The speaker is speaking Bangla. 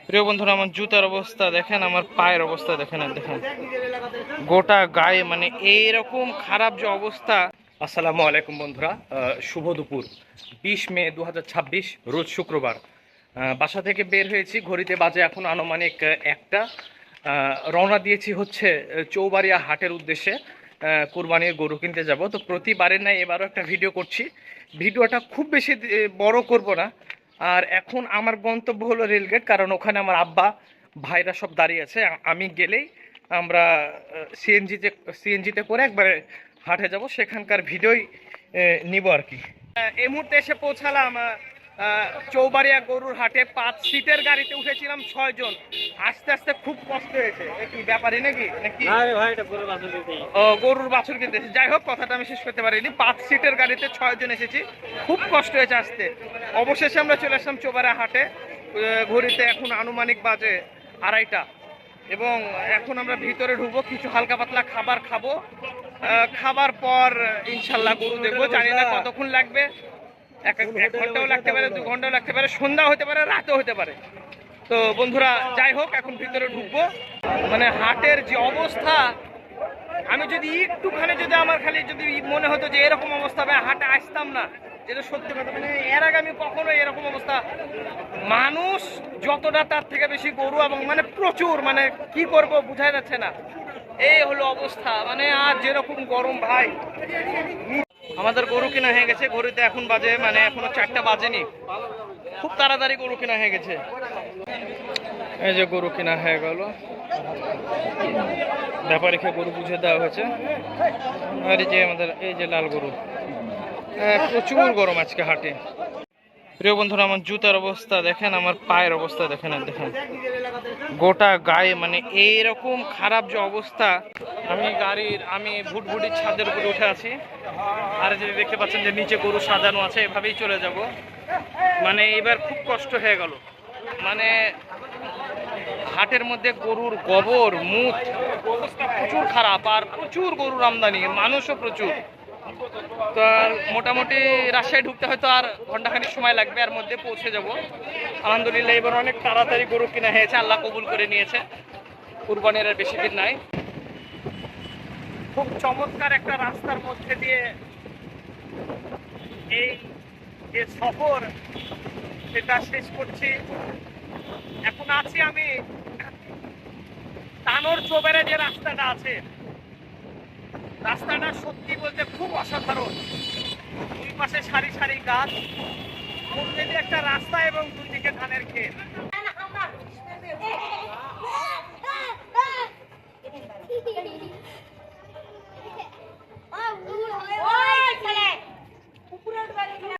প্রিয় বন্ধুরা, আমার জুতার অবস্থা দেখেন, আমার পায়ের অবস্থা দেখেন, আর দেখেন গোটা গায়ে মানে এইরকম খারাপ যে অবস্থা। আসসালামু আলাইকুম বন্ধুরা, শুভ দুপুর। 20 মে 2026 রোজ শুক্রবার। বাসা থেকে বের হয়েছি, ঘড়িতে বাজে এখন আনুমানিক একটা। রওনা দিয়েছি হচ্ছে চৌবাড়িয়া হাটের উদ্দেশ্যে। কুরবানির গরু কিনতে যাব। তো প্রতিবারের নাই এবারও একটা ভিডিও করছি। ভিডিওটা খুব বেশি বড় করব না। আর এখন আমার গন্তব্য হলো রেলগেট, কারণ ওখানে আমার আব্বা ভাইরা সব দাঁড়িয়ে আছে। আমি গেলেই আমরা সিএনজিতে করে একবারে হাটে যাব, সেখানকার ভিডিওই নিব আর কি। এই মুহূর্তে এসে পৌঁছালাম চৌবাড়িয়া গরুর হাটে। 5 সিটের গাড়িতে উঠেছিলাম 6 জন। আস্তে আস্তে খুব কষ্ট হয়েছে। কি ব্যাপারই নাকি নাকি গরুর বাছুর কিনতে এসেছি। যাই হোক, কথাটা আমি শেষ করতে পারিনি। 5 সিটের গাড়িতে 6 জন এসেছি, খুব কষ্ট হয়েছে আসতে। অবশেষে আমরা চলে আসলাম চৌবাড়িয়া হাটে। ঘড়িতে এখন আনুমানিক বাজে 2:30, এবং এখন আমরা ভিতরে ঢুকবো, কিছু হালকা পাতলা খাবার খাবো। খাবার পর ইনশাল্লাহ গরু দেখবো। জানি না কতক্ষণ লাগবে, এক ঘন্টাও লাগতে পারে, 2 ঘন্টাও লাগতে পারে, সন্ধ্যা হতে পারে, রাতও হতে পারে। তো বন্ধুরা, যাই হোক, এখন ভিতরে ঢুকবো। মানে হাটের যে অবস্থা, আমি যদি একটুখানি যদি আমার খালি যদি মনে হতো যে এরকম অবস্থা হবে, হাটে আসতাম না। যেটা সত্যি কথা, মানে এর আগে আমি কখনো এরকম অবস্থা, মানুষ যতটা তার থেকে বেশি গরু, এবং মানে প্রচুর, মানে কি করব বোঝা যাচ্ছে না। এই হলো অবস্থা, মানে আর যেরকম গরম ভাই। আমাদের গরু কেনা হয়ে গেছে। ঘড়িতে এখন বাজে মানে এখনো 4টা বাজেনি, খুব তাড়াতাড়ি গরু কেনা হয়ে গেছে। এই যে গরু কেনা হয়ে গেল, ব্যাপারীকে গরু বুঝে দেওয়া হয়েছে। আর এই যে আমাদের এই যে লাল গরু। প্রচুর গরম আজকে হাটে। প্রিয় বন্ধুরা, আমার জুতার অবস্থা দেখেন, আমার পায়ের অবস্থা দেখেন, আর দেখেন গোটা গায়ে মানে এইরকম খারাপ যে অবস্থা। আমি ভুটভুটির ছাদের উপরে উঠে আছি, আর যদি দেখতে পাচ্ছেন যে নিচে গরু সাজানো আছে, এভাবেই চলে যাব। মানে এবার খুব কষ্ট হয়ে গেল। মানে হাটের মধ্যে গরুর গোবর মুত অবস্থা প্রচুর খারাপ, আর প্রচুর গরুর আমদানি, মানুষও প্রচুর। তো মোটামুটি রাজশাহী ঢুকতে হয়তো আর ঘন্টাখানিক সময় লাগবে, এর মধ্যে পৌঁছে যাব আলহামদুলিল্লাহ। এবার অনেক তাড়াতাড়ি গরু কেনা হয়েছে, আল্লাহ কবুল করে নিয়েছে। কুরবানির আর বেশি দিন নাই। খুব চমৎকার একটা রাস্তার মধ্যে দিয়ে এই যে সফর, সেটা শেষ করছি। এখন আছি আমি তানোর চোবেরে যে রাস্তাটা আছে, রাস্তাটা সত্যি বলতে খুব অসাধারণ। দুই পাশে সারি সারি গাছ, মধ্যে দিয়ে একটা রাস্তা, এবং দুই দিকে ধানের ক্ষেত।